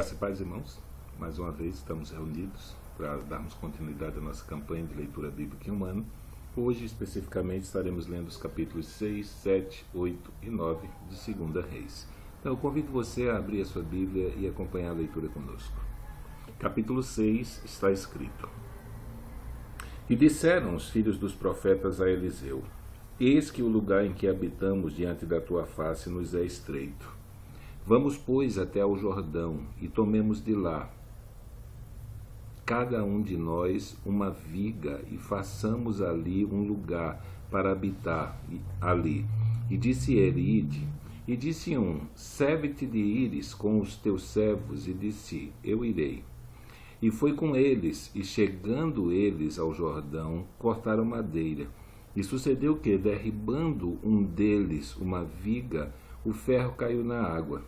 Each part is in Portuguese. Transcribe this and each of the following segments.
Graça e paz, irmãos. Mais uma vez estamos reunidos para darmos continuidade à nossa campanha de leitura bíblica em um ano. Hoje, especificamente, estaremos lendo os capítulos 6, 7, 8 e 9 de 2 Reis. Então, eu convido você a abrir a sua Bíblia e acompanhar a leitura conosco. Capítulo 6 está escrito: E disseram os filhos dos profetas a Eliseu: Eis que o lugar em que habitamos diante da tua face nos é estreito. Vamos, pois, até ao Jordão, e tomemos de lá, cada um de nós, uma viga, e façamos ali um lugar para habitar ali. E disse ele: Ide. E disse um: Serve-te de ires com os teus servos. E disse: Eu irei. E foi com eles, e chegando eles ao Jordão, cortaram madeira. E sucedeu que, derribando um deles uma viga, o ferro caiu na água.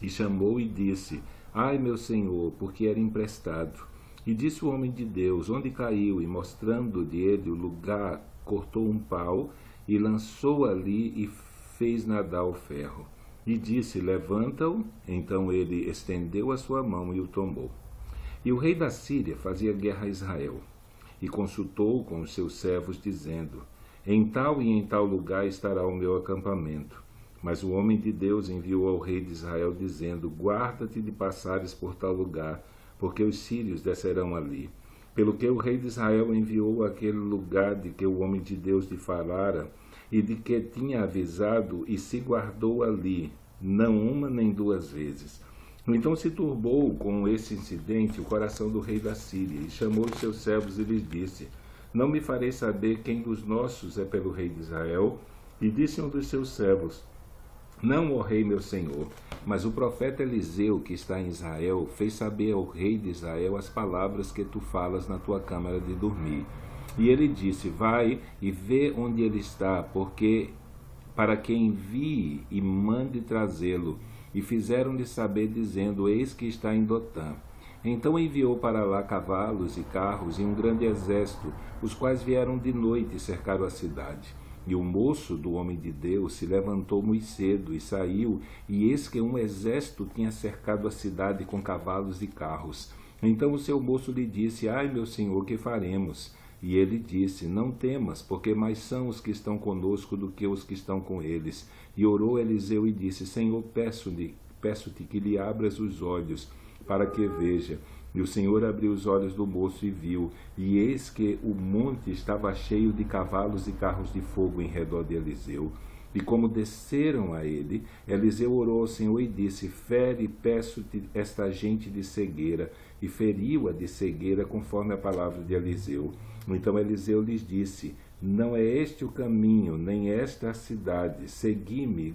E chamou e disse: Ai, meu senhor, porque era emprestado. E disse o homem de Deus: Onde caiu? E mostrando-lhe ele o lugar, cortou um pau e lançou ali e fez nadar o ferro. E disse: Levanta-o. Então ele estendeu a sua mão e o tomou. E o rei da Síria fazia guerra a Israel, e consultou com os seus servos, dizendo: Em tal e em tal lugar estará o meu acampamento. Mas o homem de Deus enviou ao rei de Israel, dizendo: Guarda-te de passares por tal lugar, porque os sírios descerão ali. Pelo que o rei de Israel enviou àquele lugar de que o homem de Deus lhe falara, e de que tinha avisado, e se guardou ali, não uma nem duas vezes. Então se turbou com esse incidente o coração do rei da Síria, e chamou os seus servos e lhes disse: Não me farei saber quem dos nossos é pelo rei de Israel? E disse um dos seus servos: Não, ó rei meu senhor, mas o profeta Eliseu, que está em Israel, fez saber ao rei de Israel as palavras que tu falas na tua câmara de dormir. E ele disse: Vai e vê onde ele está, para que envie e mande trazê-lo. E fizeram-lhe saber, dizendo: Eis que está em Dotã. Então enviou para lá cavalos e carros e um grande exército, os quais vieram de noite e cercaram a cidade. E o moço do homem de Deus se levantou muito cedo e saiu, e eis que um exército tinha cercado a cidade com cavalos e carros. Então o seu moço lhe disse: Ai, meu senhor, que faremos? E ele disse: Não temas, porque mais são os que estão conosco do que os que estão com eles. E orou Eliseu e disse: Senhor, peço-te que lhe abras os olhos, para que veja. E o Senhor abriu os olhos do moço e viu, e eis que o monte estava cheio de cavalos e carros de fogo em redor de Eliseu. E como desceram a ele, Eliseu orou ao Senhor e disse: Fere, peço-te, esta gente de cegueira. E feriu-a de cegueira, conforme a palavra de Eliseu. Então Eliseu lhes disse: Não é este o caminho, nem esta a cidade. Segui-me,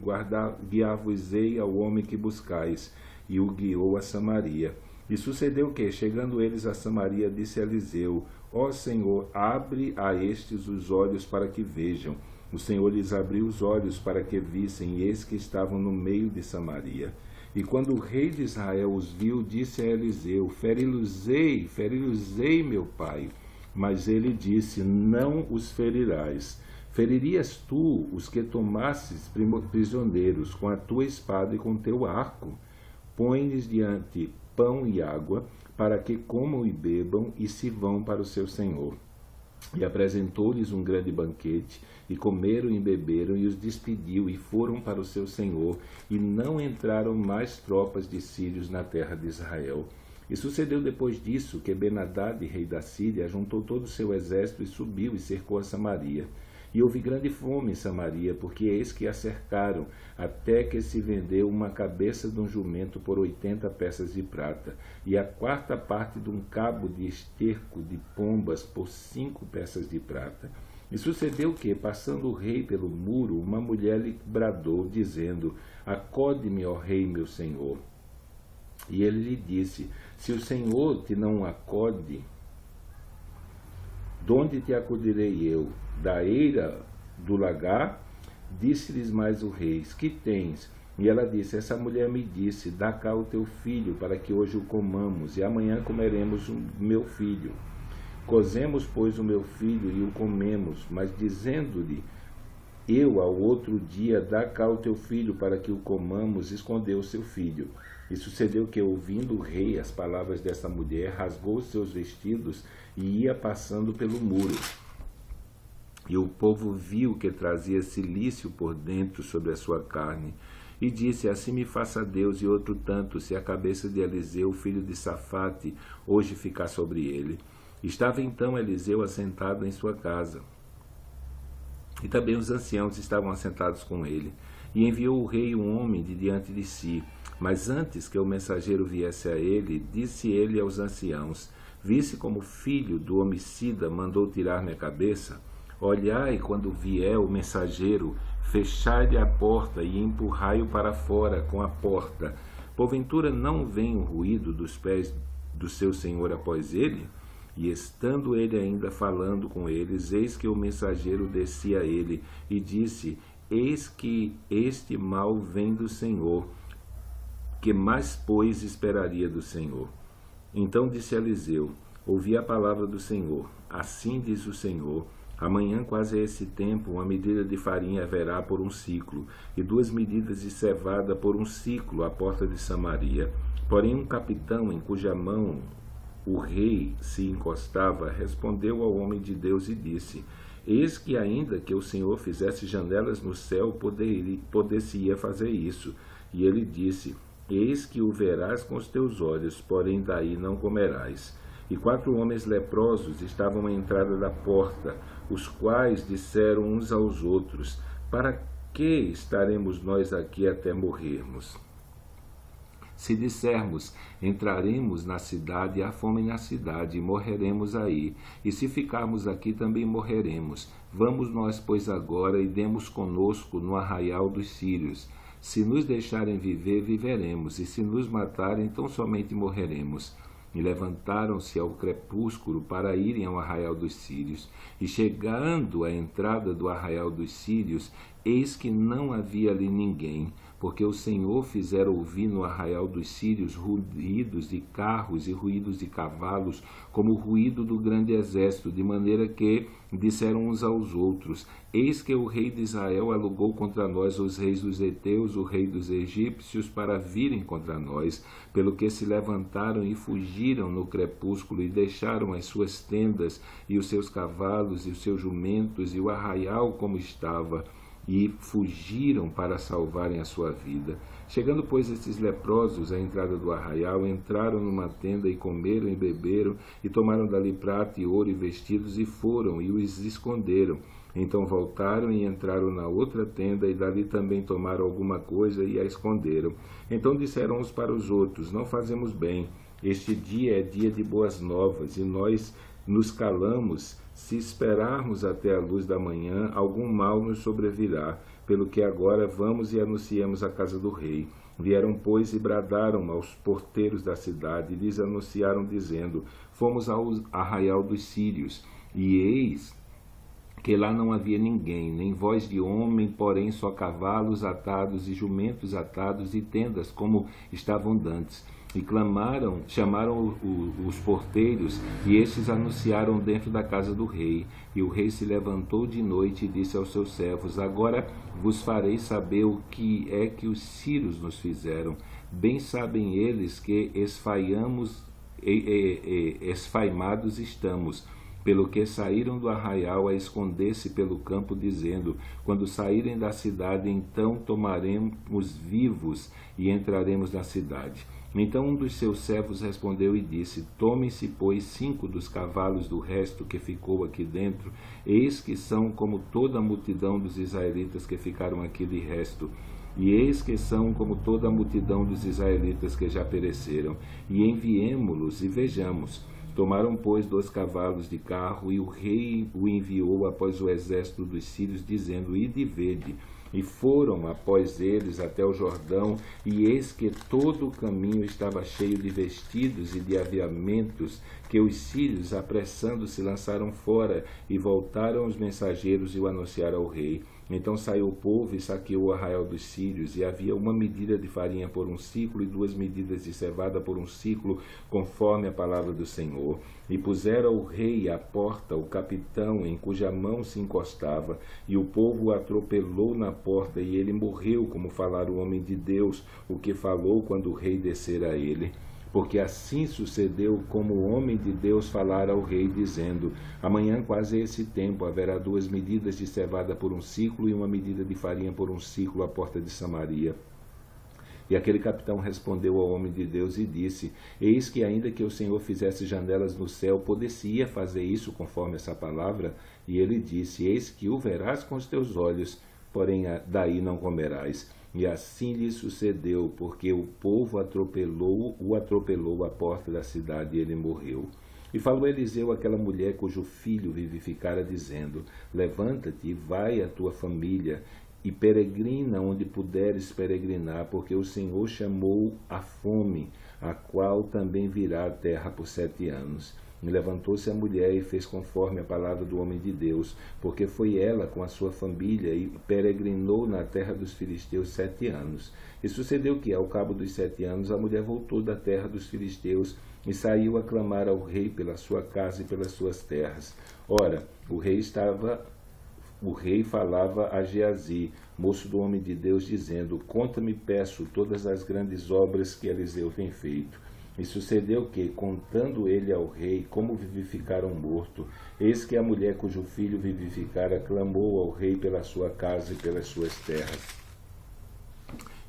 guiar-vos-ei ao homem que buscais. E o guiou a Samaria. E sucedeu que, chegando eles a Samaria, disse Eliseu: Ó Senhor, abre a estes os olhos para que vejam. O Senhor lhes abriu os olhos para que vissem, e eis que estavam no meio de Samaria. E quando o rei de Israel os viu, disse a Eliseu: Feri-los-ei, meu pai. Mas ele disse: Não os ferirás. Feririas tu os que tomasses prisioneiros com a tua espada e com teu arco? Põe-lhes diante pão e água, para que comam e bebam, e se vão para o seu senhor. E apresentou-lhes um grande banquete, e comeram e beberam, e os despediu, e foram para o seu senhor, e não entraram mais tropas de sírios na terra de Israel. E sucedeu depois disso que Ben-Hadad, rei da Síria, juntou todo o seu exército, e subiu e cercou a Samaria. E houve grande fome em Samaria, porque eis que a cercaram, até que se vendeu uma cabeça de um jumento por 80 peças de prata, e a quarta parte de um cabo de esterco de pombas por 5 peças de prata. E sucedeu que, passando o rei pelo muro, uma mulher lhe bradou, dizendo: Acode-me, ó rei, meu senhor. E ele lhe disse: Se o Senhor te não acode, de onde te acudirei eu? Da eira do lagar? Disse-lhes mais o rei: Que tens? E ela disse: Essa mulher me disse: Dá cá o teu filho, para que hoje o comamos, e amanhã comeremos o meu filho. Cozemos, pois, o meu filho e o comemos. Mas dizendo-lhe: eu ao outro dia, dá cá o teu filho, para que o comamos, escondeu o seu filho. E sucedeu que, ouvindo o rei as palavras dessa mulher, rasgou os seus vestidos e ia passando pelo muro. E o povo viu que trazia cilício por dentro sobre a sua carne, e disse: assim me faça Deus e outro tanto, se a cabeça de Eliseu, filho de Safate, hoje ficar sobre ele. Estava então Eliseu assentado em sua casa, e também os anciãos estavam assentados com ele. E enviou o rei um homem de diante de si. Mas antes que o mensageiro viesse a ele, disse ele aos anciãos: visse como filho do homicida mandou tirar minha cabeça? Olhai, quando vier o mensageiro, fechai-lhe a porta e empurrai-o para fora com a porta. Porventura não vem o ruído dos pés do seu senhor após ele? E estando ele ainda falando com eles, eis que o mensageiro descia a ele e disse: eis que este mal vem do Senhor. Que mais, pois, esperaria do Senhor? Então disse Eliseu: ouvi a palavra do Senhor. Assim diz o Senhor: amanhã, quase a esse tempo, uma medida de farinha haverá por um ciclo, e 2 medidas de cevada por um ciclo à porta de Samaria. Porém um capitão, em cuja mão o rei se encostava, respondeu ao homem de Deus e disse: eis que ainda que o Senhor fizesse janelas no céu, poder-se-ia fazer isso. E ele disse: eis que o verás com os teus olhos, porém daí não comerás. E 4 homens leprosos estavam à entrada da porta, os quais disseram uns aos outros: para que estaremos nós aqui até morrermos? Se dissermos: entraremos na cidade, há fome na cidade, e morreremos aí. E se ficarmos aqui, também morreremos. Vamos nós, pois, agora, e demos conosco no arraial dos sírios. Se nos deixarem viver, viveremos, e se nos matarem, tão somente morreremos. E levantaram-se ao crepúsculo para irem ao arraial dos sírios. E chegando à entrada do arraial dos sírios, eis que não havia ali ninguém, porque o Senhor fizera ouvir no arraial dos sírios ruídos de carros e ruídos de cavalos, como o ruído do grande exército, de maneira que disseram uns aos outros: eis que o rei de Israel alugou contra nós os reis dos heteus, o rei dos egípcios, para virem contra nós, pelo que se levantaram e fugiram no crepúsculo, e deixaram as suas tendas, e os seus cavalos, e os seus jumentos, e o arraial como estava, e fugiram para salvarem a sua vida. Chegando, pois, esses leprosos à entrada do arraial, entraram numa tenda e comeram e beberam, e tomaram dali prata e ouro e vestidos, e foram e os esconderam. Então voltaram e entraram na outra tenda, e dali também tomaram alguma coisa e a esconderam. Então disseram uns para os outros: não fazemos bem, este dia é dia de boas novas, e nós nos calamos. Se esperarmos até a luz da manhã, algum mal nos sobrevirá, pelo que agora vamos e anunciemos a casa do rei. Vieram, pois, e bradaram aos porteiros da cidade, e lhes anunciaram, dizendo: fomos ao arraial dos sírios, e eis que lá não havia ninguém, nem voz de homem, porém só cavalos atados e jumentos atados e tendas, como estavam dantes. E chamaram os porteiros, e estes anunciaram dentro da casa do rei. E o rei se levantou de noite e disse aos seus servos: agora vos farei saber o que é que os sírios nos fizeram. Bem sabem eles que esfaimados estamos, pelo que saíram do arraial a esconder-se pelo campo, dizendo: quando saírem da cidade, então tomaremos vivos e entraremos na cidade. Então um dos seus servos respondeu e disse: tomem-se, pois, 5 dos cavalos do resto que ficou aqui dentro, eis que são como toda a multidão dos israelitas que ficaram aqui de resto, e eis que são como toda a multidão dos israelitas que já pereceram, e enviemo-los e vejamos. Tomaram, pois, 2 cavalos de carro, e o rei o enviou após o exército dos sírios, dizendo: ide e vede. E foram após eles até o Jordão, e eis que todo o caminho estava cheio de vestidos e de aviamentos, que os sírios, apressando-se, lançaram fora, e voltaram os mensageiros e o anunciaram ao rei. Então saiu o povo e saqueou o arraial dos sírios, e havia 1 medida de farinha por 1 siclo, e 2 medidas de cevada por 1 siclo, conforme a palavra do Senhor. E puseram o rei à porta o capitão, em cuja mão se encostava, e o povo o atropelou na porta, e ele morreu, como falara o homem de Deus, o que falou quando o rei descera a ele. Porque assim sucedeu como o homem de Deus falara ao rei, dizendo: amanhã, quase esse tempo, haverá 2 medidas de cevada por 1 siclo, e 1 medida de farinha por 1 siclo à porta de Samaria. E aquele capitão respondeu ao homem de Deus e disse: eis que, ainda que o Senhor fizesse janelas no céu, poderia fazer isso conforme essa palavra? E ele disse: eis que o verás com os teus olhos, porém daí não comerás. E assim lhe sucedeu, porque o povo o atropelou à porta da cidade, e ele morreu. E falou Eliseu àquela mulher cujo filho vivificara, dizendo: levanta-te e vai à tua família, e peregrina onde puderes peregrinar, porque o Senhor chamou a fome, a qual também virá à terra por 7 anos. E levantou-se a mulher e fez conforme a palavra do homem de Deus, porque foi ela com a sua família e peregrinou na terra dos filisteus 7 anos. E sucedeu que, ao cabo dos 7 anos, a mulher voltou da terra dos filisteus e saiu a clamar ao rei pela sua casa e pelas suas terras. Ora, o rei falava a Geazi, moço do homem de Deus, dizendo: conta-me, peço, todas as grandes obras que Eliseu tem feito. E sucedeu que, contando ele ao rei como vivificara um morto, eis que a mulher cujo filho vivificara clamou ao rei pela sua casa e pelas suas terras.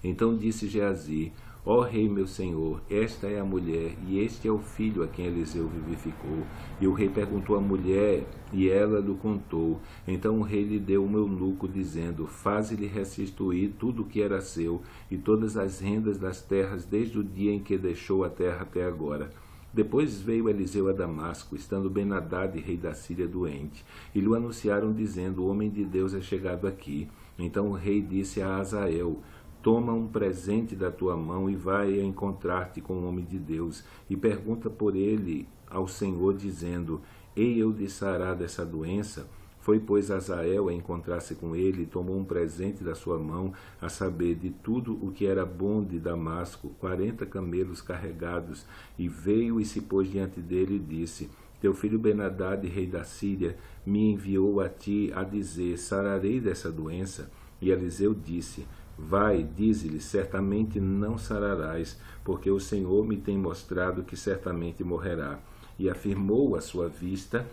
Então disse Geazi: ó rei meu senhor, esta é a mulher, e este é o filho a quem Eliseu vivificou. E o rei perguntou à mulher, e ela lhe contou. Então o rei lhe deu um eunuco, dizendo: faze-lhe restituir tudo o que era seu, e todas as rendas das terras, desde o dia em que deixou a terra até agora. Depois veio Eliseu a Damasco, estando Ben-Hadad, rei da Síria, doente, e lhe anunciaram, dizendo: o homem de Deus é chegado aqui. Então o rei disse a Azael: toma um presente da tua mão e vai a encontrar-te com o homem de Deus, e pergunta por ele ao Senhor, dizendo: ei eu lhe sarar dessa doença? Foi, pois, Azael a encontrar-se com ele, e tomou um presente da sua mão, a saber, de tudo o que era bom de Damasco, 40 camelos carregados, e veio e se pôs diante dele e disse: teu filho Ben-Hadad, rei da Síria, me enviou a ti a dizer: sararei dessa doença? E Eliseu disse: vai, dize-lhe, certamente não sararás, porque o Senhor me tem mostrado que certamente morrerá. E afirmou a sua vista,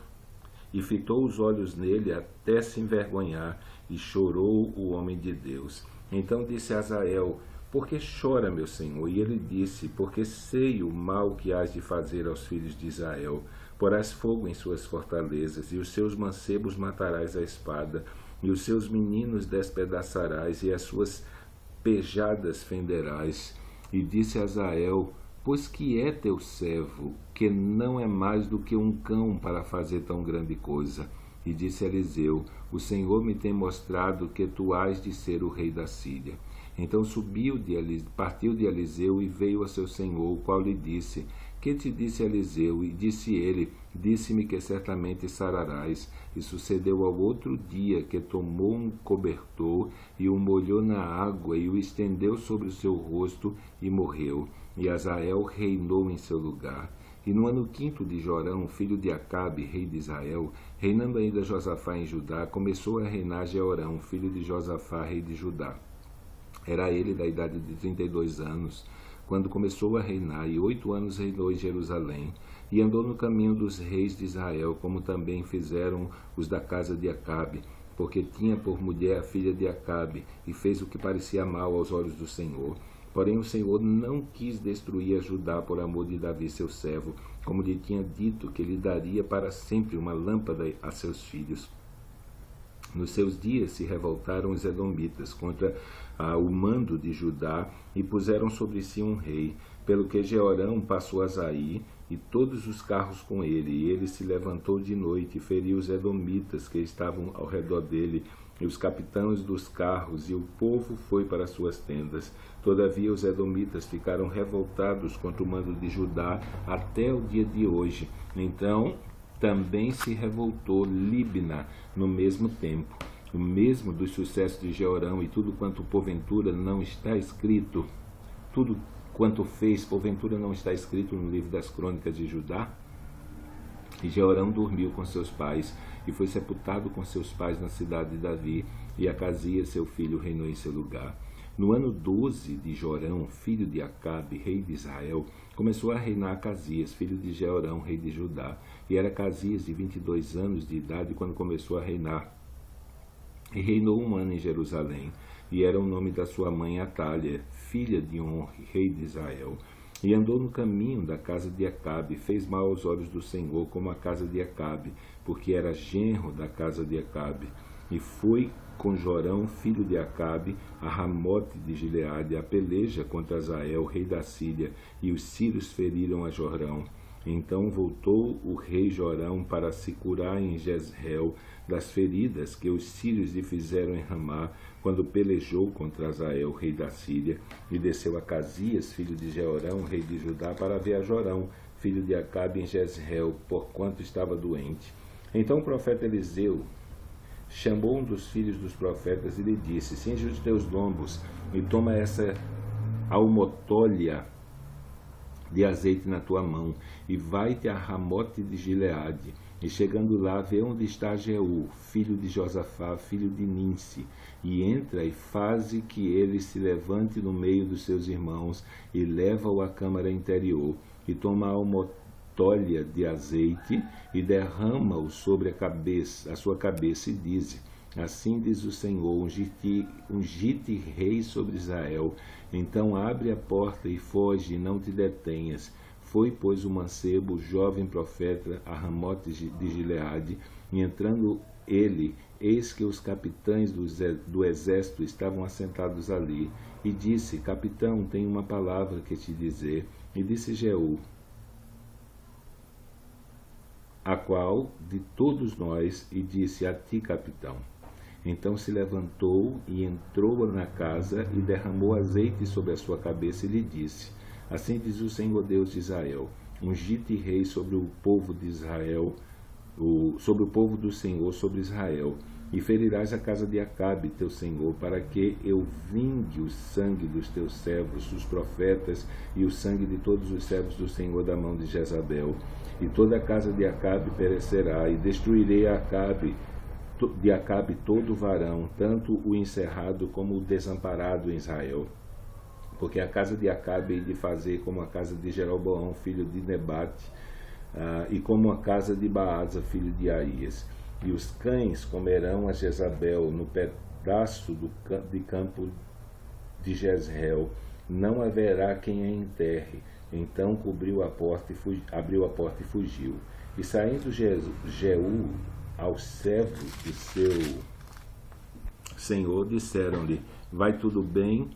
e fitou os olhos nele até se envergonhar, e chorou o homem de Deus. Então disse Azael: por que chora, meu senhor? E ele disse: porque sei o mal que hás de fazer aos filhos de Israel. Porás fogo em suas fortalezas, e os seus mancebos matarás à espada, e os seus meninos despedaçarás, e as suas pejadas fenderás. E disse Azael: pois que é teu servo, que não é mais do que um cão para fazer tão grande coisa? E disse Eliseu: o Senhor me tem mostrado que tu hás de ser o rei da Síria. Então partiu de Eliseu e veio a seu senhor, o qual lhe disse: que te disse Eliseu? E disse ele: disse-me que certamente sararás. E sucedeu ao outro dia que tomou um cobertor e o molhou na água e o estendeu sobre o seu rosto e morreu. E Azael reinou em seu lugar. E no ano 5º de Jorão, filho de Acabe, rei de Israel, reinando ainda Josafá em Judá, começou a reinar Jeorão, filho de Josafá, rei de Judá. Era ele da idade de 32 anos, quando começou a reinar, e 8 anos reinou em Jerusalém. E andou no caminho dos reis de Israel, como também fizeram os da casa de Acabe, porque tinha por mulher a filha de Acabe, e fez o que parecia mal aos olhos do Senhor. Porém o Senhor não quis destruir a Judá por amor de Davi seu servo, como lhe tinha dito que lhe daria para sempre uma lâmpada a seus filhos. Nos seus dias se revoltaram os edomitas contra o mando de Judá e puseram sobre si um rei, pelo que Jeorão passou a Zaí e todos os carros com ele, e ele se levantou de noite e feriu os edomitas que estavam ao redor dele, e os capitães dos carros, e o povo foi para suas tendas. Todavia os edomitas ficaram revoltados contra o mando de Judá até o dia de hoje. Então também se revoltou Libna no mesmo tempo. o mesmo dos sucessos de Jeorão e tudo quanto porventura não está escrito, tudo quanto fez, porventura não está escrito no livro das crônicas de Judá? E Jeorão dormiu com seus pais e foi sepultado com seus pais na cidade de Davi, e Acasias, seu filho, reinou em seu lugar. No ano 12 de Jorão, filho de Acabe, rei de Israel, começou a reinar Acasias, filho de Jeorão, rei de Judá. E era Acasias de 22 anos de idade quando começou a reinar. E reinou 1 ano em Jerusalém. E era o nome da sua mãe Atália, filha de Onri, rei de Israel. E andou no caminho da casa de Acabe, fez mal aos olhos do Senhor, como a casa de Acabe, porque era genro da casa de Acabe. E foi com Jorão, filho de Acabe, a Ramote de Gileade, a peleja contra Azael, rei da Síria, e os sírios feriram a Jorão. Então voltou o rei Jorão para se curar em Jezreel das feridas que os sírios lhe fizeram em Ramá, quando pelejou contra Azael, rei da Síria, e desceu Acasias, filho de Jeorão, rei de Judá, para ver a Jorão, filho de Acabe, em Jezreel, porquanto estava doente. Então o profeta Eliseu chamou um dos filhos dos profetas e lhe disse: cinge os teus lombos e toma essa almotolha de azeite na tua mão, e vai-te a Ramote de Gileade, e chegando lá, vê onde está Jeú, filho de Josafá, filho de Ninsi, e entra e faze que ele se levante no meio dos seus irmãos, e leva-o à câmara interior, e toma a almotolha de azeite, e derrama-o sobre a sua cabeça, e diz: assim diz o Senhor, ungite rei sobre Israel. Então abre a porta e foge, e não te detenhas. Foi, pois, o mancebo, o jovem profeta, a Ramote de Gileade, e entrando ele, eis que os capitães do exército estavam assentados ali. E disse: capitão, tenho uma palavra que te dizer. E disse Jeú: a qual de todos nós? E disse: a ti, capitão. Então se levantou e entrou na casa e derramou azeite sobre a sua cabeça e lhe disse: assim diz o Senhor Deus de Israel, ungite rei sobre o povo de Israel, sobre o povo do Senhor, sobre Israel, e ferirás a casa de Acabe, teu senhor, para que eu vingue o sangue dos teus servos, os profetas, e o sangue de todos os servos do Senhor da mão de Jezabel. E toda a casa de Acabe perecerá, e destruirei de Acabe todo o varão, tanto o encerrado como o desamparado em Israel. Porque a casa de Acabe hei de fazer como a casa de Jeroboão, filho de Nebate, e como a casa de Baasa, filho de Aías. E os cães comerão a Jezabel no pedaço de campo de Jezreel. Não haverá quem a enterre. Então abriu a porta e fugiu. E saindo Jeú aos servos de seu senhor, disseram-lhe: vai tudo bem?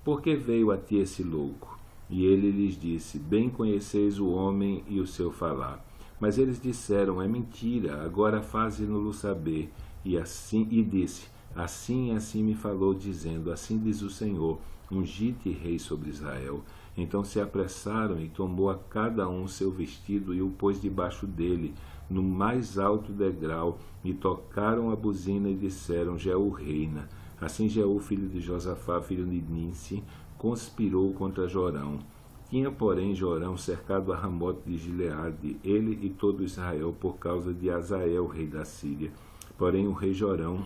Por que veio a ti esse louco? E ele lhes disse: bem conheceis o homem e o seu falar. Mas eles disseram: é mentira, agora faze-no-lo saber. E disse: assim me falou, dizendo: assim diz o Senhor, ungite rei sobre Israel. Então se apressaram e tomou a cada um seu vestido e o pôs debaixo dele, no mais alto degrau, e tocaram a buzina e disseram: Jeú reina. Assim Jeú, filho de Josafá, filho de Ninsi, conspirou contra Jorão. Tinha, porém, Jorão cercado a Ramote de Gileade, ele e todo Israel, por causa de Azael, rei da Síria. Porém o rei Jorão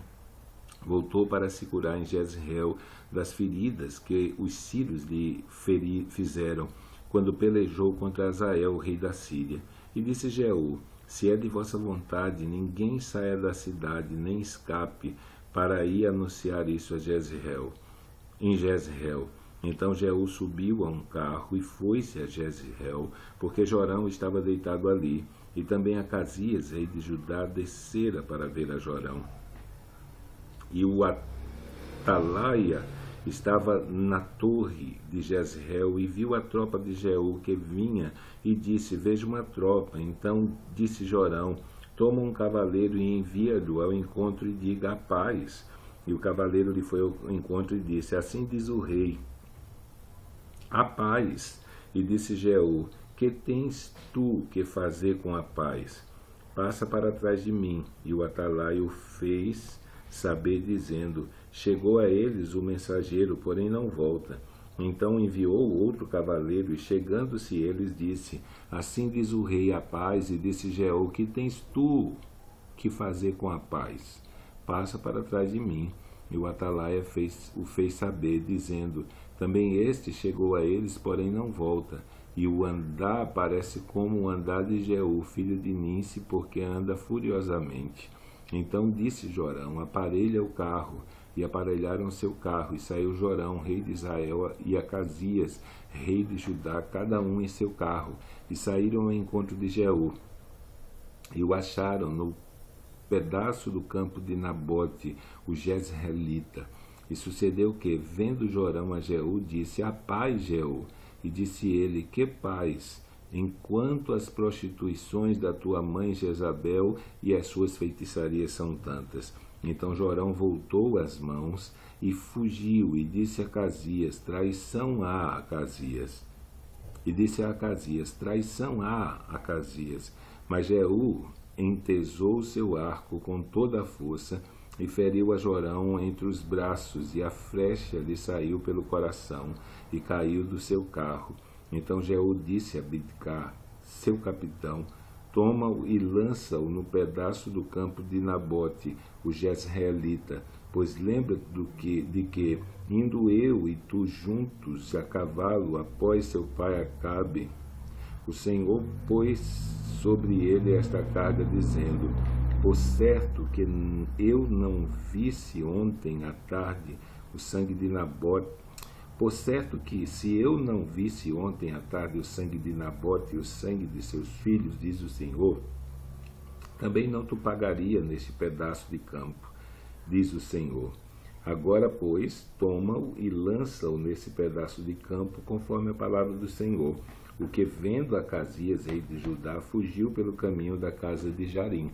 voltou para se curar em Jezreel das feridas que os sírios lhe fizeram, quando pelejou contra Azael, rei da Síria. E disse Jeú: se é de vossa vontade, ninguém saia da cidade, nem escape, para ir anunciar isso a em Jezreel. Então Jeú subiu a um carro e foi-se a Jezreel, porque Jorão estava deitado ali, e também Acasias, rei de Judá, descera para ver a Jorão. E o atalaia estava na torre de Jezreel, e viu a tropa de Jeú que vinha, e disse: vejo uma tropa. Então disse Jorão: toma um cavaleiro e envia-o ao encontro e diga: a paz. E o cavaleiro lhe foi ao encontro e disse: assim diz o rei, a paz. E disse Jeú: que tens tu que fazer com a paz? Passa para trás de mim. E o atalaia o fez saber, dizendo: chegou a eles o mensageiro, porém não volta. Então enviou outro cavaleiro, e chegando-se eles, disse: assim diz o rei, a paz. E disse Jeú: que tens tu que fazer com a paz? Passa para trás de mim. E o atalaia o fez saber, dizendo: também este chegou a eles, porém não volta. E o andar parece como o andar de Jeú, filho de Ninsi, porque anda furiosamente. Então disse Jorão: aparelha o carro. E aparelharam seu carro, e saiu Jorão, rei de Israel, e Acasias, rei de Judá, cada um em seu carro, e saíram ao encontro de Jeú. E o acharam no pedaço do campo de Nabote, o Jezreelita. E sucedeu que, vendo Jorão a Jeú, disse: a paz, Jeú. E disse ele: que paz? Enquanto as prostituições da tua mãe Jezabel e as suas feitiçarias são tantas. Então Jorão voltou as mãos e fugiu, e disse a Acasias: traição há, Acasias. E disse a Acasias: traição há, Acasias. Mas Jeú entesou o seu arco com toda a força e feriu a Jorão entre os braços, e a flecha lhe saiu pelo coração e caiu do seu carro. Então Jeú disse a Bidcar, seu capitão: toma-o e lança-o no pedaço do campo de Nabote, o Jezreelita, pois lembra de que, indo eu e tu juntos a cavalo após seu pai Acabe, o Senhor pôs sobre ele esta carga, dizendo: por certo que eu não visse ontem à tarde o sangue de Nabote. Por certo que, se eu não visse ontem à tarde o sangue de Nabote e o sangue de seus filhos, diz o Senhor, também não tu pagaria neste pedaço de campo, diz o Senhor. Agora, pois, toma-o e lança-o nesse pedaço de campo, conforme a palavra do Senhor. O que, vendo Acasias, rei de Judá, fugiu pelo caminho da casa de Jarim.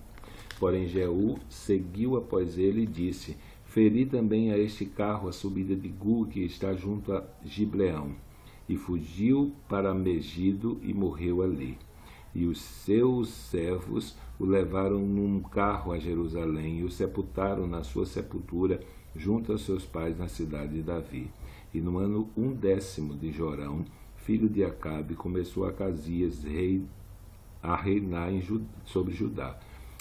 Porém Jeú seguiu após ele e disse: feri também a este carro a subida de Gur, que está junto a Gibleão. E fugiu para Megido e morreu ali. E os seus servos o levaram num carro a Jerusalém e o sepultaram na sua sepultura junto aos seus pais na cidade de Davi. E no ano 10º de Jorão, filho de Acabe, começou Acasias, a reinar sobre Judá.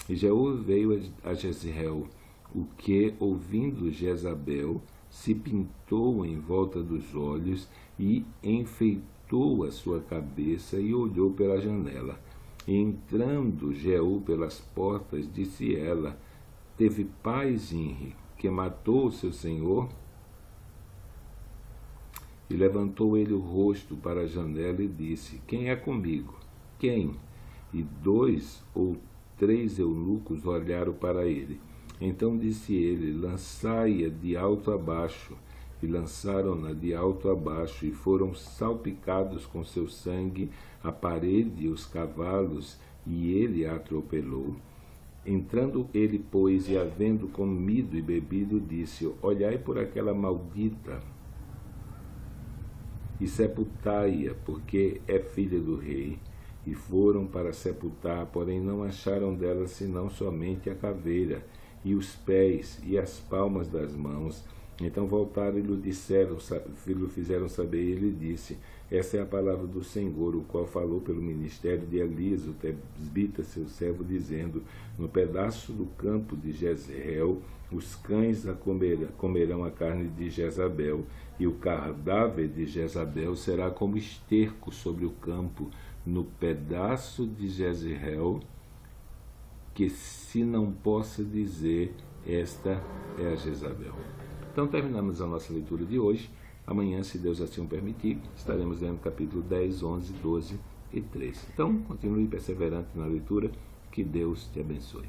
E Jeú veio a Jezreel, o que, ouvindo Jezabel, se pintou em volta dos olhos e enfeitou a sua cabeça e olhou pela janela. E entrando Jeú pelas portas, disse ela: teve paz, Inri, que matou o seu senhor? E levantou ele o rosto para a janela e disse: quem é comigo? Quem? E 2 ou 3 eunucos olharam para ele. Então disse ele: lançai-a de alto a baixo. E lançaram-na de alto a baixo, e foram salpicados com seu sangue a parede e os cavalos, e ele a atropelou. Entrando ele, pois, e havendo comido e bebido, disse: olhai por aquela maldita, e sepultai-a, porque é filha do rei. E foram para sepultar, porém não acharam dela senão somente a caveira, e os pés, e as palmas das mãos. Então voltaram e lhe fizeram saber, e ele disse: essa é a palavra do Senhor, o qual falou pelo ministério de Elias, o tesbita, seu servo, dizendo: no pedaço do campo de Jezreel, os cães comerão a carne de Jezabel, e o cadáver de Jezabel será como esterco sobre o campo, no pedaço de Jezreel, que se não possa dizer: esta é a Jezabel. Então terminamos a nossa leitura de hoje. Amanhã, se Deus assim o permitir, estaremos lendo capítulo 10, 11, 12 e 13. Então, continue perseverante na leitura. Que Deus te abençoe.